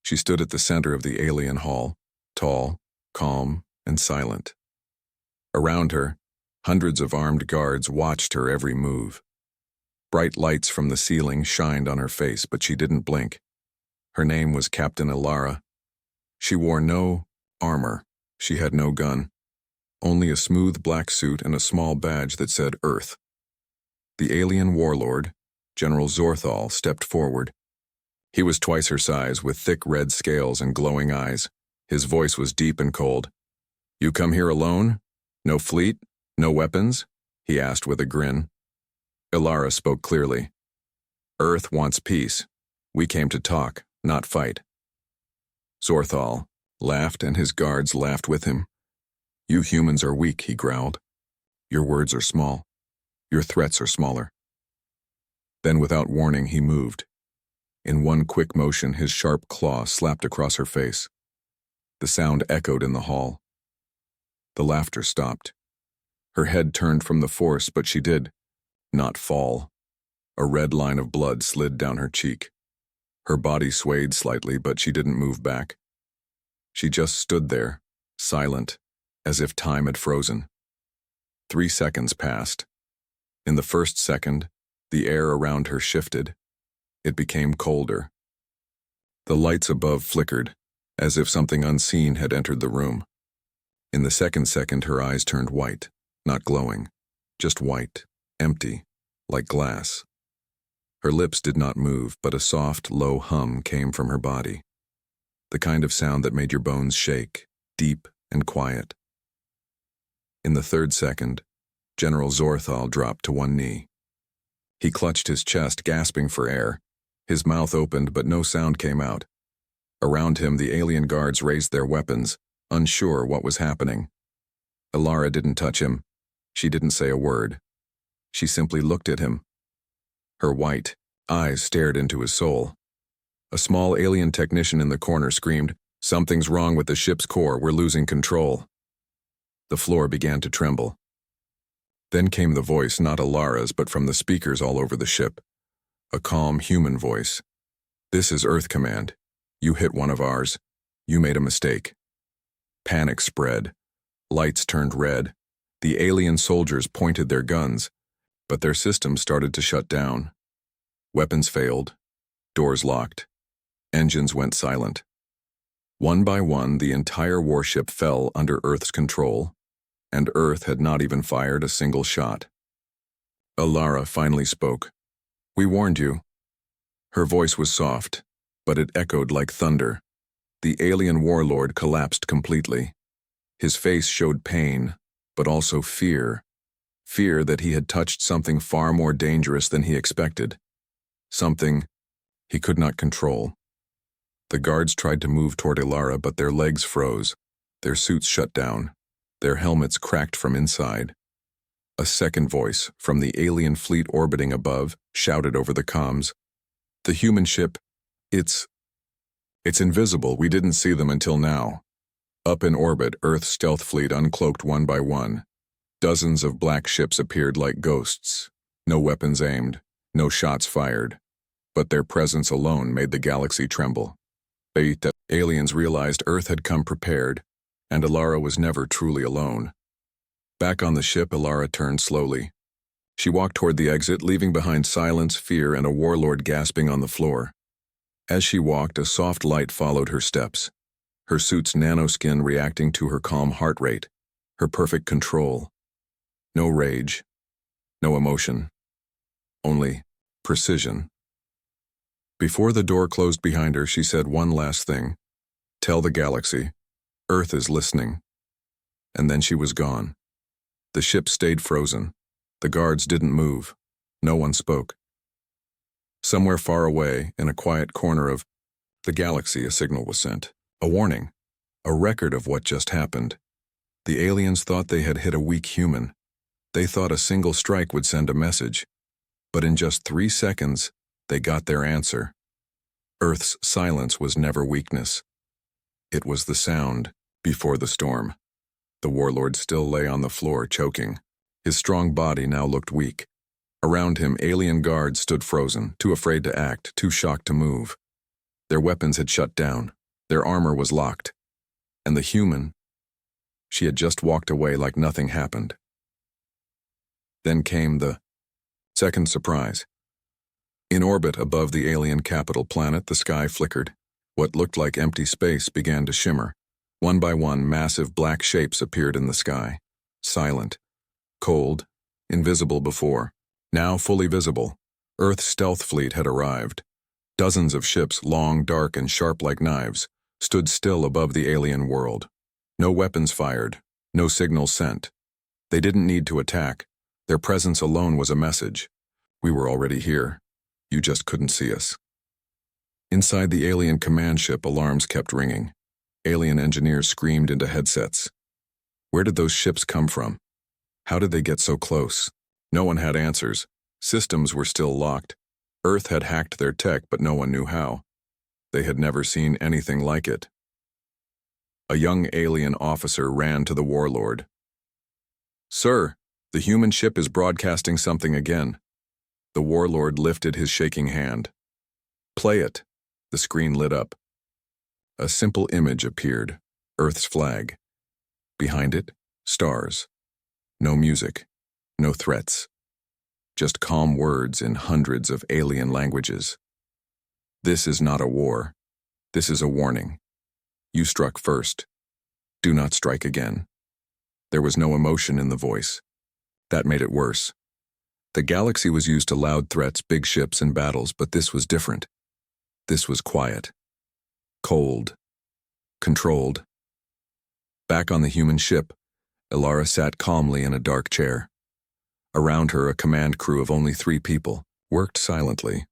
She stood at the center of the alien hall, tall, calm, and silent. Around her, hundreds of armed guards watched her every move. Bright lights from the ceiling shined on her face, but she didn't blink. Her name was Captain Ilara. She wore no armor. She had no gun. Only a smooth black suit and a small badge that said Earth. The alien warlord, General Zorthal, stepped forward. He was twice her size, with thick red scales and glowing eyes. His voice was deep and cold. "You come here alone? No fleet? No weapons?" he asked with a grin. Ilara spoke clearly. "Earth wants peace. We came to talk, not fight." Zorthal laughed, and his guards laughed with him. "You humans are weak," he growled. "Your words are small. Your threats are smaller." Then, without warning, he moved. In one quick motion, his sharp claw slapped across her face. The sound echoed in the hall. The laughter stopped. Her head turned from the force, but she did not fall. A red line of blood slid down her cheek. Her body swayed slightly, but she didn't move back. She just stood there, silent, as if time had frozen. 3 seconds passed. In the first second, the air around her shifted. It became colder. The lights above flickered, as if something unseen had entered the room. In the second second, her eyes turned white, not glowing, just white, empty, like glass. Her lips did not move, but a soft, low hum came from her body. The kind of sound that made your bones shake, deep and quiet. In the third second, General Zorthal dropped to one knee. He clutched his chest, gasping for air. His mouth opened, but no sound came out. Around him, the alien guards raised their weapons, unsure what was happening. Ilara didn't touch him. She didn't say a word. She simply looked at him. Her white eyes stared into his soul. A small alien technician in the corner screamed, "Something's wrong with the ship's core. We're losing control." The floor began to tremble. Then came the voice, not Ilara's, but from the speakers all over the ship. A calm human voice. "This is Earth Command. You hit one of ours. You made a mistake." Panic spread. Lights turned red. The alien soldiers pointed their guns, but their systems started to shut down. Weapons failed. Doors locked. Engines went silent. One by one, the entire warship fell under Earth's control, and Earth had not even fired a single shot. Ilara finally spoke. "We warned you." Her voice was soft, but it echoed like thunder. The alien warlord collapsed completely. His face showed pain, but also fear. Fear that he had touched something far more dangerous than he expected. Something he could not control. The guards tried to move toward Ilara, but their legs froze. Their suits shut down. Their helmets cracked from inside. A second voice, from the alien fleet orbiting above, shouted over the comms. "The human ship, it's invisible. We didn't see them until now." Up in orbit, Earth's stealth fleet uncloaked one by one. Dozens of black ships appeared like ghosts. No weapons aimed, no shots fired. But their presence alone made the galaxy tremble. The aliens realized Earth had come prepared, and Ilara was never truly alone. Back on the ship, Ilara turned slowly. She walked toward the exit, leaving behind silence, fear, and a warlord gasping on the floor. As she walked, a soft light followed her steps, her suit's nanoskin reacting to her calm heart rate, her perfect control. No rage, no emotion, only precision. Before the door closed behind her, she said one last thing. "Tell the galaxy. Earth is listening." And then she was gone. The ship stayed frozen. The guards didn't move. No one spoke. Somewhere far away, in a quiet corner of the galaxy, a signal was sent. A warning. A record of what just happened. The aliens thought they had hit a weak human. They thought a single strike would send a message. But in just 3 seconds, they got their answer. Earth's silence was never weakness. It was the sound before the storm. The warlord still lay on the floor, choking. His strong body now looked weak. Around him, alien guards stood frozen, too afraid to act, too shocked to move. Their weapons had shut down. Their armor was locked. And the human, she had just walked away like nothing happened. Then came the second surprise. In orbit above the alien capital planet, the sky flickered. What looked like empty space began to shimmer. One by one, massive black shapes appeared in the sky. Silent, cold, invisible before. Now fully visible, Earth's stealth fleet had arrived. Dozens of ships, long, dark, and sharp like knives, stood still above the alien world. No weapons fired, no signals sent. They didn't need to attack. Their presence alone was a message. We were already here. You just couldn't see us. Inside the alien command ship, alarms kept ringing. Alien engineers screamed into headsets. Where did those ships come from? How did they get so close? No one had answers. Systems were still locked. Earth had hacked their tech, but no one knew how. They had never seen anything like it. A young alien officer ran to the warlord. "Sir, the human ship is broadcasting something again." The warlord lifted his shaking hand. "Play it." The screen lit up. A simple image appeared, Earth's flag. Behind it, stars. No music, no threats. Just calm words in hundreds of alien languages. "This is not a war. This is a warning. You struck first. Do not strike again." There was no emotion in the voice. That made it worse. The galaxy was used to loud threats, big ships, and battles, but this was different. This was quiet. Cold. Controlled. Back on the human ship, Ilara sat calmly in a dark chair. Around her, a command crew of only 3 people worked silently.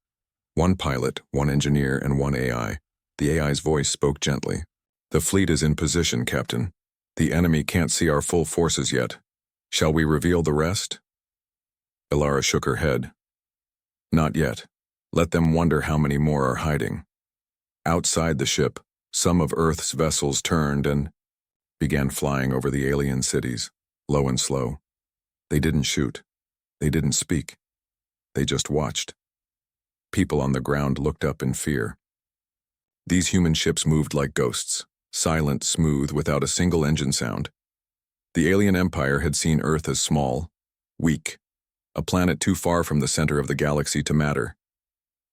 1 pilot, 1 engineer, and 1 AI. The AI's voice spoke gently. "The fleet is in position, Captain. The enemy can't see our full forces yet. Shall we reveal the rest?" Ilara shook her head. "Not yet. Let them wonder how many more are hiding." Outside the ship, some of Earth's vessels turned and began flying over the alien cities, low and slow. They didn't shoot. They didn't speak. They just watched. People on the ground looked up in fear. These human ships moved like ghosts, silent, smooth, without a single engine sound. The alien empire had seen Earth as small, weak, a planet too far from the center of the galaxy to matter.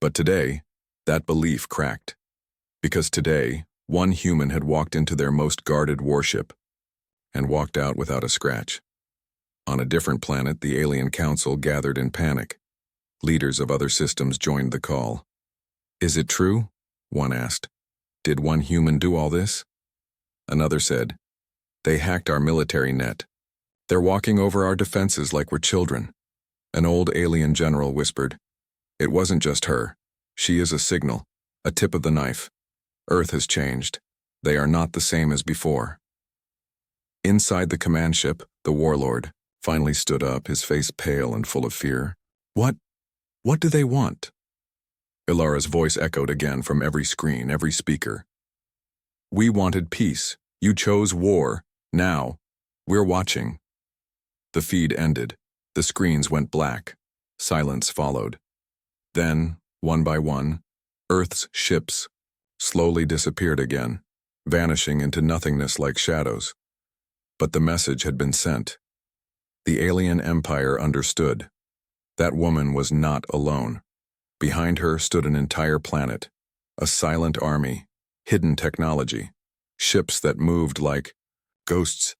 But today, that belief cracked. Because today, 1 human had walked into their most guarded warship and walked out without a scratch. On a different planet, the alien council gathered in panic. Leaders of other systems joined the call. "Is it true?" one asked. "Did 1 human do all this?" Another said, "They hacked our military net. They're walking over our defenses like we're children." An old alien general whispered, "It wasn't just her. She is a signal, a tip of the knife. Earth has changed. They are not the same as before." Inside the command ship, the warlord finally stood up, his face pale and full of fear. What do they want?" Ilara's voice echoed again from every screen, every speaker. "We wanted peace. You chose war. Now, we're watching." The feed ended. The screens went black. Silence followed. Then, one by one, Earth's ships slowly disappeared again, vanishing into nothingness like shadows. But the message had been sent. The alien empire understood. That woman was not alone. Behind her stood an entire planet, a silent army, hidden technology, ships that moved like ghosts,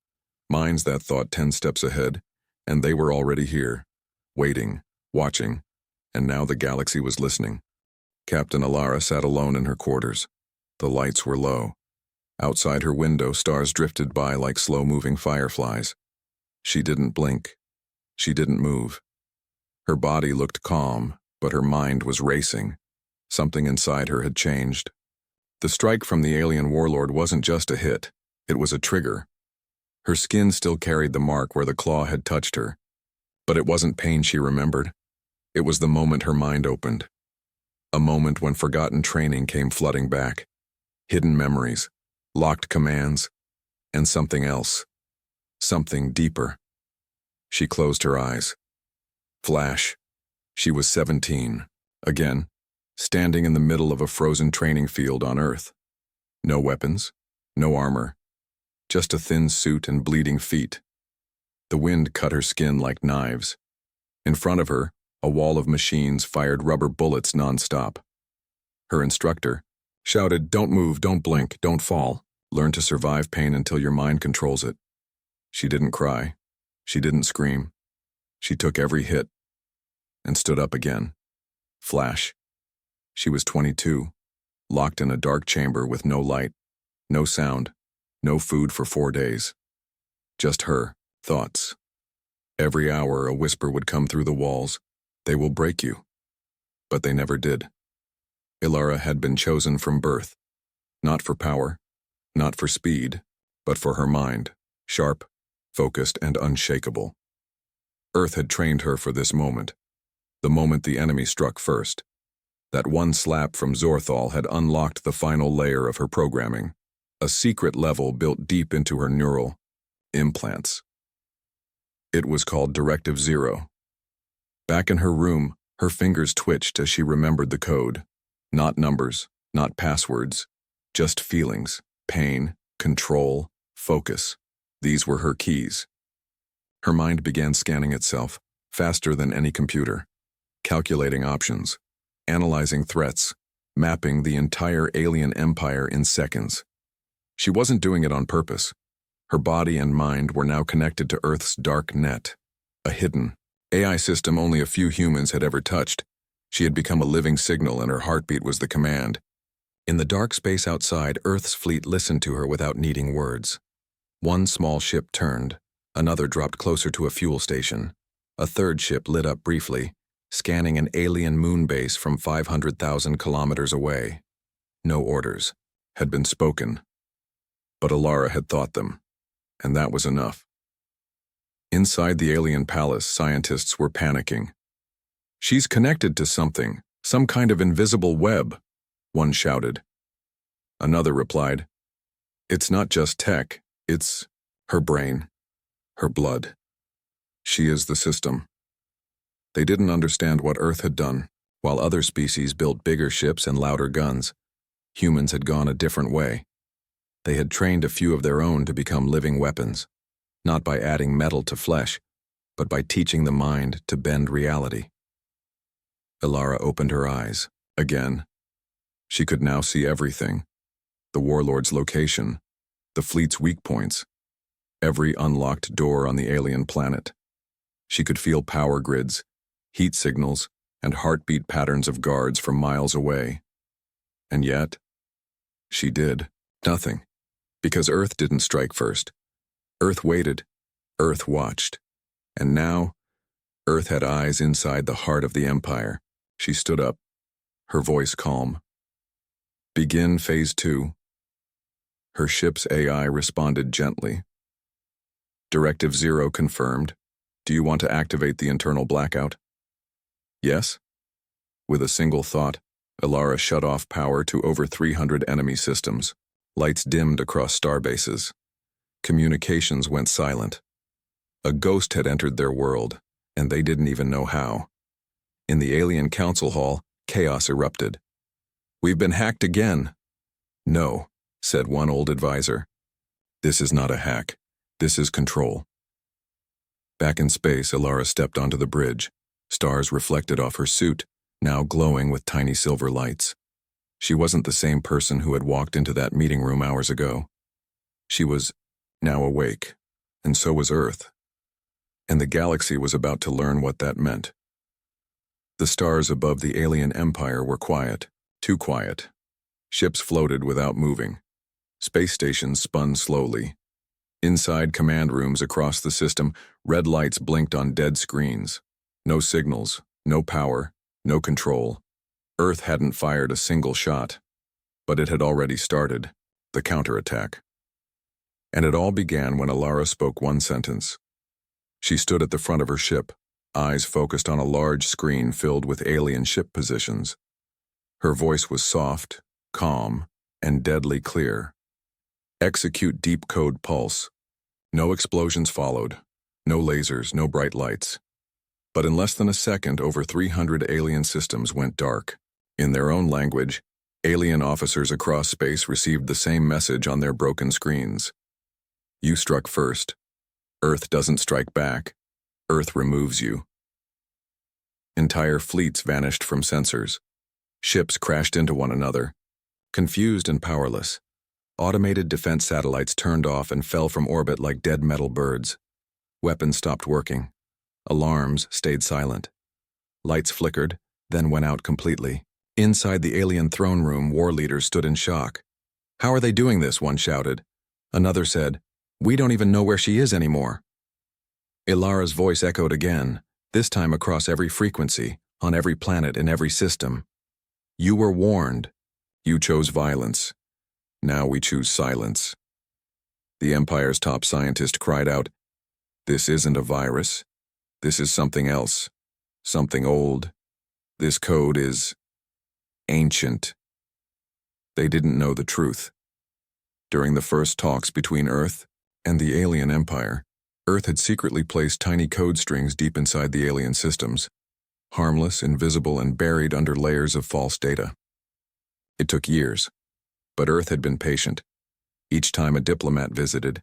minds that thought 10 steps ahead, and they were already here, waiting, watching, and now the galaxy was listening. Captain Ilara sat alone in her quarters. The lights were low. Outside her window, stars drifted by like slow-moving fireflies. She didn't blink. She didn't move. Her body looked calm, but her mind was racing. Something inside her had changed. The strike from the alien warlord wasn't just a hit. It was a trigger. Her skin still carried the mark where the claw had touched her. But it wasn't pain she remembered. It was the moment her mind opened. A moment when forgotten training came flooding back. Hidden memories, locked commands, and something else. Something deeper. She closed her eyes. Flash. She was 17. Again. standing in the middle of a frozen training field on Earth. No weapons, no armor, just a thin suit and bleeding feet. The wind cut her skin like knives. In front of her, a wall of machines fired rubber bullets nonstop. Her instructor shouted, "Don't move, don't blink, don't fall. Learn to survive pain until your mind controls it." She didn't cry. She didn't scream. She took every hit and stood up again. Flash. She was 22, locked in a dark chamber with no light, no sound, no food for 4 days. Just her thoughts. Every hour a whisper would come through the walls. They will break you. But they never did. Ilara had been chosen from birth, not for power, not for speed, but for her mind, sharp, focused, and unshakable. Earth had trained her for this moment, the moment the enemy struck first. That one slap from Zorthal had unlocked the final layer of her programming, a secret level built deep into her neural implants. It was called Directive Zero. Back in her room, her fingers twitched as she remembered the code. Not numbers, not passwords, just feelings, pain, control, focus. These were her keys. Her mind began scanning itself, faster than any computer, calculating options, analyzing threats, mapping the entire alien empire in seconds. She wasn't doing it on purpose. Her body and mind were now connected to Earth's dark net, a hidden AI system only a few humans had ever touched. She had become a living signal, and her heartbeat was the command. In the dark space outside, Earth's fleet listened to her without needing words. One small ship turned, another dropped closer to a fuel station. A third ship lit up briefly, scanning an alien moon base from 500,000 kilometers away. No orders had been spoken, but Ilara had thought them, and that was enough. Inside the alien palace, scientists were panicking. "She's connected to something, some kind of invisible web," one shouted. Another replied, "It's not just tech, it's her brain, her blood. She is the system." They didn't understand what Earth had done. While other species built bigger ships and louder guns, humans had gone a different way. They had trained a few of their own to become living weapons, not by adding metal to flesh, but by teaching the mind to bend reality. Ilara opened her eyes, again. She could now see everything. The warlord's location, the fleet's weak points, every unlocked door on the alien planet. She could feel power grids, heat signals, and heartbeat patterns of guards from miles away. And yet, she did nothing, because Earth didn't strike first. Earth waited, Earth watched, and now, Earth had eyes inside the heart of the Empire. She stood up, her voice calm. "Begin Phase 2. Her ship's AI responded gently. "Directive Zero confirmed. Do you want to activate the internal blackout?" "Yes." With a single thought, Ilara shut off power to over 300 enemy systems. Lights dimmed across starbases. Communications went silent. A ghost had entered their world, and they didn't even know how. In the alien council hall, chaos erupted. "We've been hacked again." "No," said one old advisor. "This is not a hack. This is control." Back in space, Ilara stepped onto the bridge. Stars reflected off her suit, now glowing with tiny silver lights. She wasn't the same person who had walked into that meeting room hours ago. She was now awake, and so was Earth. And the galaxy was about to learn what that meant. The stars above the alien empire were quiet, too quiet. Ships floated without moving. Space stations spun slowly. Inside command rooms across the system, red lights blinked on dead screens. No signals, no power, no control. Earth hadn't fired a single shot, but it had already started, the counterattack. And it all began when Ilara spoke one sentence. She stood at the front of her ship, eyes focused on a large screen filled with alien ship positions. Her voice was soft, calm, and deadly clear. "Execute deep code pulse." No explosions followed, no lasers, no bright lights. But in less than a second, over 300 alien systems went dark. In their own language, alien officers across space received the same message on their broken screens. You struck first. Earth doesn't strike back. Earth removes you. Entire fleets vanished from sensors. Ships crashed into one another. Confused and powerless, automated defense satellites turned off and fell from orbit like dead metal birds. Weapons stopped working. Alarms stayed silent. Lights flickered, then went out completely. Inside the alien throne room, war leaders stood in shock. "How are they doing this?" one shouted. Another said, "We don't even know where she is anymore." Ilara's voice echoed again, this time across every frequency, on every planet, in every system. "You were warned. You chose violence. Now we choose silence." The Empire's top scientist cried out, "This isn't a virus. This is something else. Something old. This code is ancient." They didn't know the truth. During the first talks between Earth and the alien empire, Earth had secretly placed tiny code strings deep inside the alien systems, harmless, invisible, and buried under layers of false data. It took years, but Earth had been patient. Each time a diplomat visited,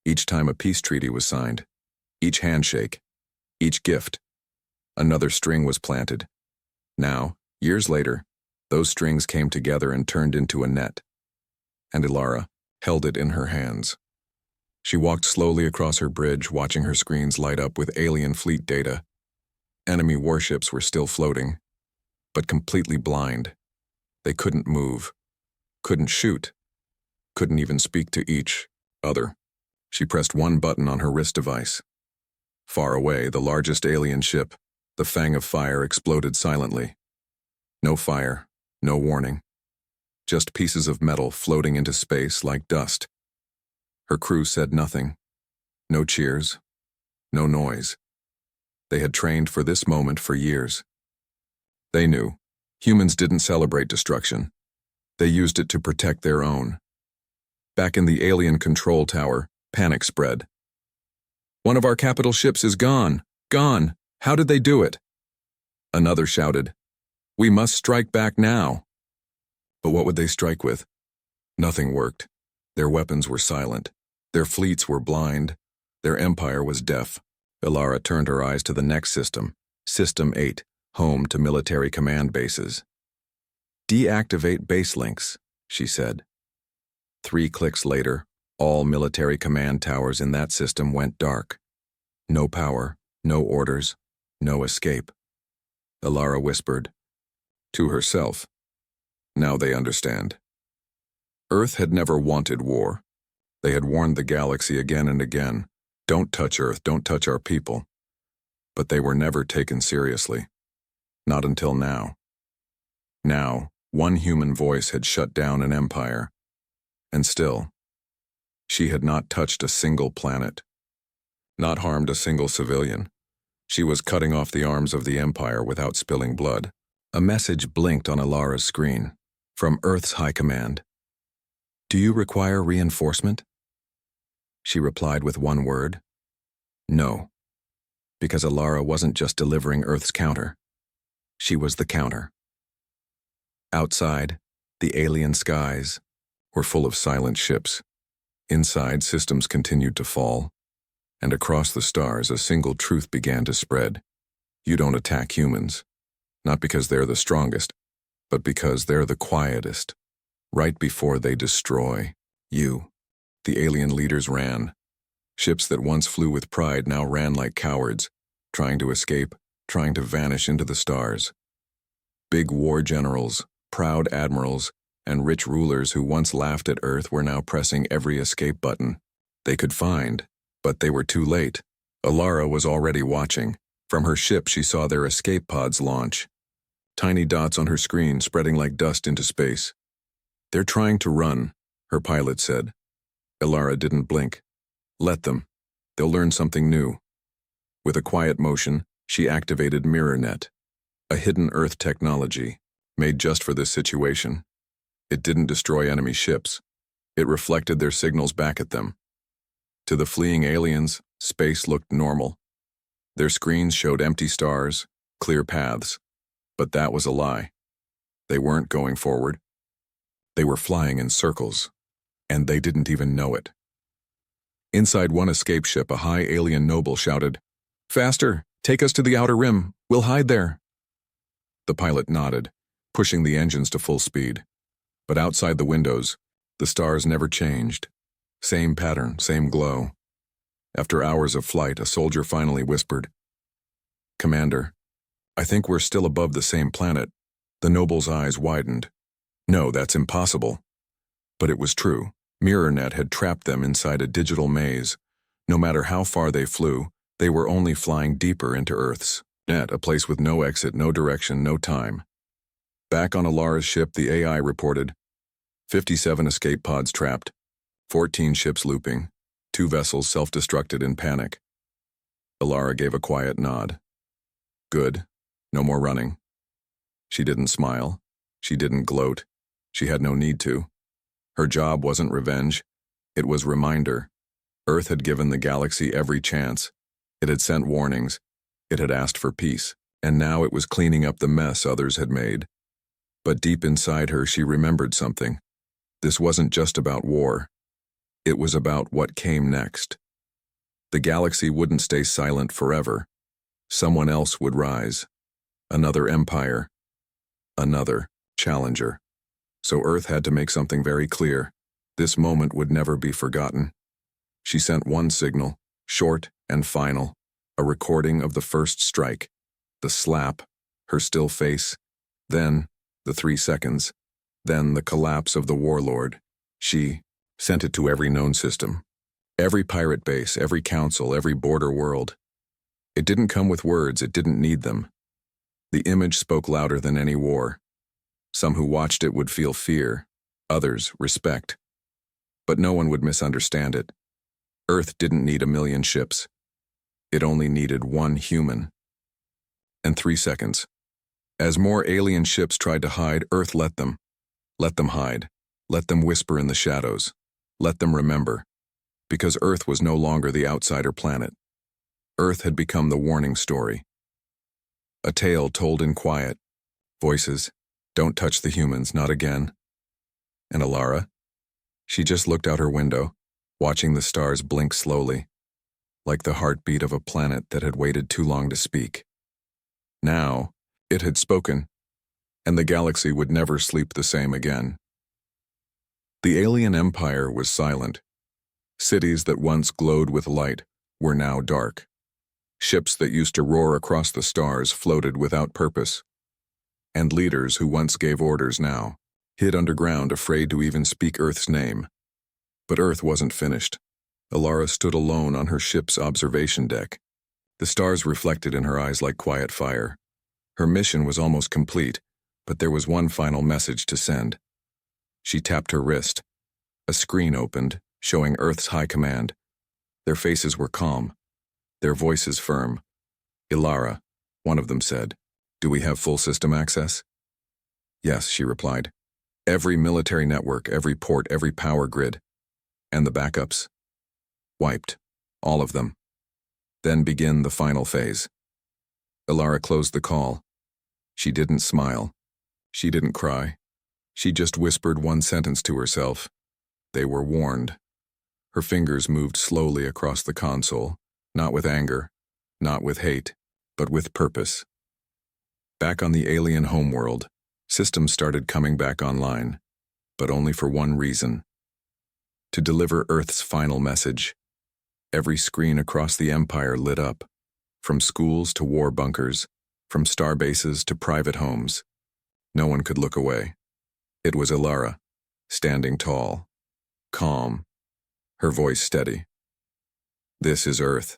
each time a peace treaty was signed, each handshake, each gift, another string was planted. Now, years later, those strings came together and turned into a net, and Ilara held it in her hands. She walked slowly across her bridge, watching her screens light up with alien fleet data. Enemy warships were still floating, but completely blind. They couldn't move, couldn't shoot, couldn't even speak to each other. She pressed one button on her wrist device. Far away, the largest alien ship, the Fang of Fire, exploded silently. No fire, no warning. Just pieces of metal floating into space like dust. Her crew said nothing. No cheers, no noise. They had trained for this moment for years. They knew humans didn't celebrate destruction. They used it to protect their own. Back in the alien control tower, panic spread. "One of our capital ships is gone! Gone! How did they do it?" Another shouted, "We must strike back now!" But what would they strike with? Nothing worked. Their weapons were silent. Their fleets were blind. Their empire was deaf. Ilara turned her eyes to the next system, System 8, home to military command bases. "Deactivate base links," she said. 3 clicks later, all military command towers in that system went dark. No power, no orders, no escape. Ilara whispered to herself, "Now they understand." Earth had never wanted war. They had warned the galaxy again and again, "Don't touch Earth, don't touch our people." But they were never taken seriously. Not until now. Now, one human voice had shut down an empire. And still, she had not touched a single planet, not harmed a single civilian. She was cutting off the arms of the empire without spilling blood. A message blinked on Ilara's screen, from Earth's High Command. "Do you require reinforcement?" She replied with one word, "No," because Ilara wasn't just delivering Earth's counter. She was the counter. Outside, the alien skies were full of silent ships. Inside, systems continued to fall. And across the stars, a single truth began to spread. You don't attack humans, not because they're the strongest, but because they're the quietest. Right before they destroy you, the alien leaders ran. Ships that once flew with pride now ran like cowards, trying to escape, trying to vanish into the stars. Big war generals, proud admirals, and rich rulers who once laughed at Earth were now pressing every escape button they could find, but they were too late. Ilara was already watching. From her ship, she saw their escape pods launch. Tiny dots on her screen spreading like dust into space. "They're trying to run," her pilot said. Ilara didn't blink. Let them. They'll learn something new. With a quiet motion, she activated MirrorNet, a hidden Earth technology made just for this situation. It didn't destroy enemy ships. It reflected their signals back at them. To the fleeing aliens, space looked normal. Their screens showed empty stars, clear paths. But that was a lie. They weren't going forward. They were flying in circles, and they didn't even know it. Inside one escape ship, a high alien noble shouted, "Faster! Take us to the outer rim! We'll hide there!" The pilot nodded, pushing the engines to full speed. But outside the windows, the stars never changed. Same pattern, same glow. After hours of flight, a soldier finally whispered, "Commander, I think we're still above the same planet." The noble's eyes widened. "No, that's impossible." But it was true. MirrorNet had trapped them inside a digital maze. No matter how far they flew, they were only flying deeper into Earth's net, a place with no exit, no direction, no time. Back on Alara's ship, the AI reported, 57 escape pods trapped, 14 ships looping, 2 vessels self-destructed in panic. Alara gave a quiet nod. Good. No more running. She didn't smile. She didn't gloat. She had no need to. Her job wasn't revenge. It was reminder. Earth had given the galaxy every chance. It had sent warnings. It had asked for peace. And now it was cleaning up the mess others had made. But deep inside her, she remembered something. This wasn't just about war. It was about what came next. The galaxy wouldn't stay silent forever. Someone else would rise. Another empire. Another challenger. So Earth had to make something very clear. This moment would never be forgotten. She sent one signal, short and final, a recording of the first strike, the slap, her still face, then the 3 seconds, then the collapse of the warlord. She sent it to every known system, every pirate base, every council, every border world. It didn't come with words, it didn't need them. The image spoke louder than any war. Some who watched it would feel fear, others respect. But no one would misunderstand it. Earth didn't need 1,000,000 ships. It only needed one human. And 3 seconds. As more alien ships tried to hide, Earth let them. Let them hide. Let them whisper in the shadows. Let them remember. Because Earth was no longer the outsider planet. Earth had become the warning story. A tale told in quiet. Voices. Don't touch the humans, not again. And Alara? She just looked out her window, watching the stars blink slowly, like the heartbeat of a planet that had waited too long to speak. Now, it had spoken, and the galaxy would never sleep the same again. The alien empire was silent. Cities that once glowed with light were now dark. Ships that used to roar across the stars floated without purpose. And leaders who once gave orders now hid underground, afraid to even speak Earth's name. But Earth wasn't finished. Alara stood alone on her ship's observation deck. The stars reflected in her eyes like quiet fire. Her mission was almost complete, but there was one final message to send. She tapped her wrist. A screen opened, showing Earth's high command. Their faces were calm, their voices firm. "Alara," one of them said, "do we have full system access?" "Yes," she replied. "Every military network, every port, every power grid. And the backups?" "Wiped. All of them." "Then begin the final phase." Alara closed the call. She didn't smile. She didn't cry. She just whispered one sentence to herself. They were warned. Her fingers moved slowly across the console, not with anger, not with hate, but with purpose. Back on the alien homeworld, systems started coming back online, but only for one reason: to deliver Earth's final message. Every screen across the empire lit up, from schools to war bunkers, from star bases to private homes. No one could look away. It was Alara, standing tall, calm, her voice steady. "This is Earth.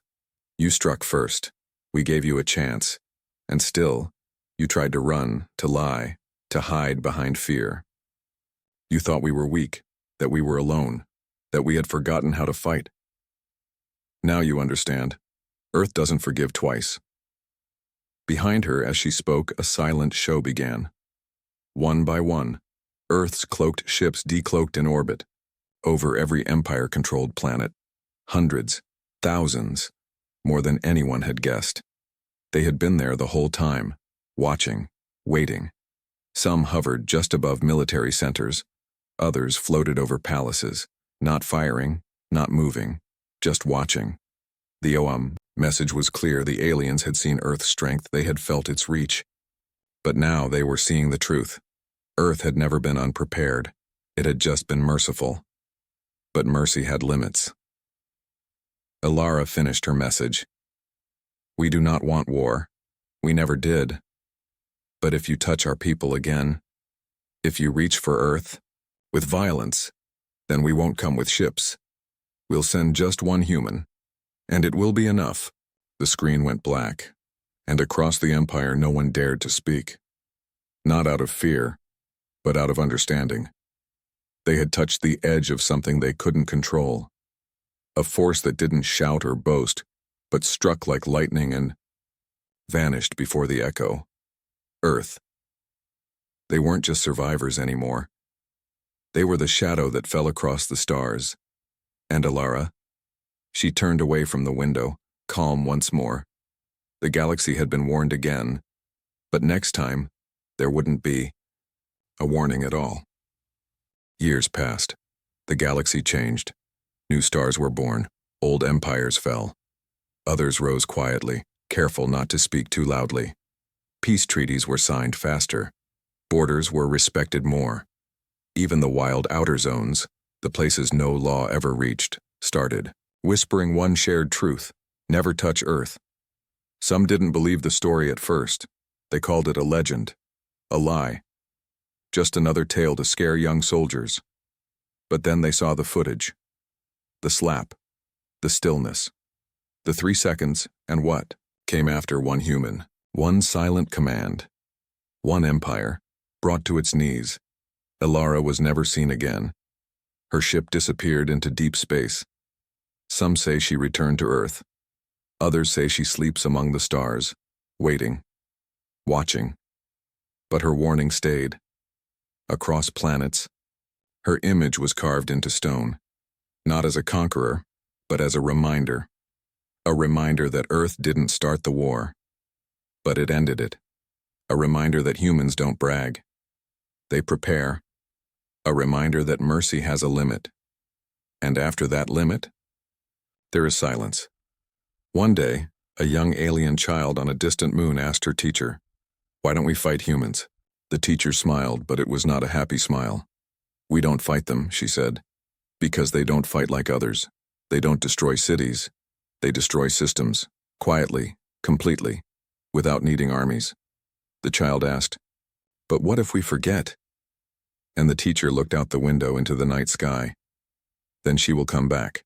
You struck first. We gave you a chance. And still, you tried to run, to lie, to hide behind fear. You thought we were weak, that we were alone, that we had forgotten how to fight. Now you understand. Earth doesn't forgive twice." Behind her, as she spoke, a silent show began. One by one, Earth's cloaked ships decloaked in orbit, over every Empire-controlled planet. Hundreds, thousands, more than anyone had guessed. They had been there the whole time, watching, waiting, Some hovered just above military centers. Others floated over palaces, not firing, not moving, just watching. The message was clear. The aliens had seen Earth's strength. They had felt its reach. But now they were seeing the truth. Earth had never been unprepared. It had just been merciful. But mercy had limits. Alara finished her message. We do not want war. We never did. But if you touch our people again, if you reach for Earth with violence, then we won't come with ships. We'll send just one human, and it will be enough. The screen went black, and across the Empire no one dared to speak. Not out of fear, but out of understanding. They had touched the edge of something they couldn't control. A force that didn't shout or boast, but struck like lightning and vanished before the echo. Earth. They weren't just survivors anymore. They were the shadow that fell across the stars. And Alara? She turned away from the window, calm once more. The galaxy had been warned again, but next time, there wouldn't be a warning at all. Years passed. The galaxy changed. New stars were born. Old empires fell. Others rose quietly, careful not to speak too loudly. Peace treaties were signed faster. Borders were respected more. Even the wild outer zones, the places no law ever reached, started, whispering one shared truth: never touch Earth. Some didn't believe the story at first. They called it a legend, a lie. Just another tale to scare young soldiers. But then they saw the footage. The slap. The stillness. The 3 seconds, and what came after one human, one silent command. One empire, brought to its knees. Alara was never seen again. Her ship disappeared into deep space. Some say she returned to Earth. Others say she sleeps among the stars, waiting, watching. But her warning stayed. Across planets, her image was carved into stone, not as a conqueror, but as a reminder. A reminder that Earth didn't start the war, but it ended it. A reminder that humans don't brag. They prepare. A reminder that mercy has a limit. And after that limit, there is silence. One day, a young alien child on a distant moon asked her teacher, "Why don't we fight humans?" The teacher smiled, but it was not a happy smile. "We don't fight them," she said, "because they don't fight like others. They don't destroy cities. They destroy systems, quietly, completely, without needing armies." The child asked, "But what if we forget?" And the teacher looked out the window into the night sky. "Then she will come back."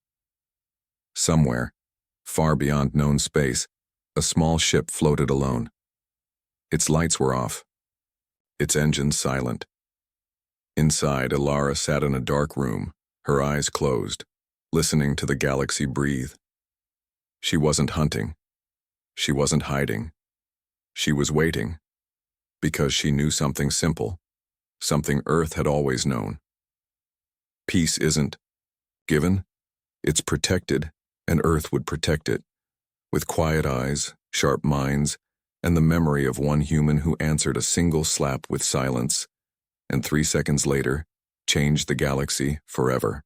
Somewhere, far beyond known space, a small ship floated alone. Its lights were off. Its engines silent. Inside, Alara sat in a dark room, her eyes closed, listening to the galaxy breathe. She wasn't hunting. She wasn't hiding. She was waiting, because she knew something simple, something Earth had always known. Peace isn't given, it's protected, and Earth would protect it, with quiet eyes, sharp minds, and the memory of one human who answered a single slap with silence, and 3 seconds later, changed the galaxy forever.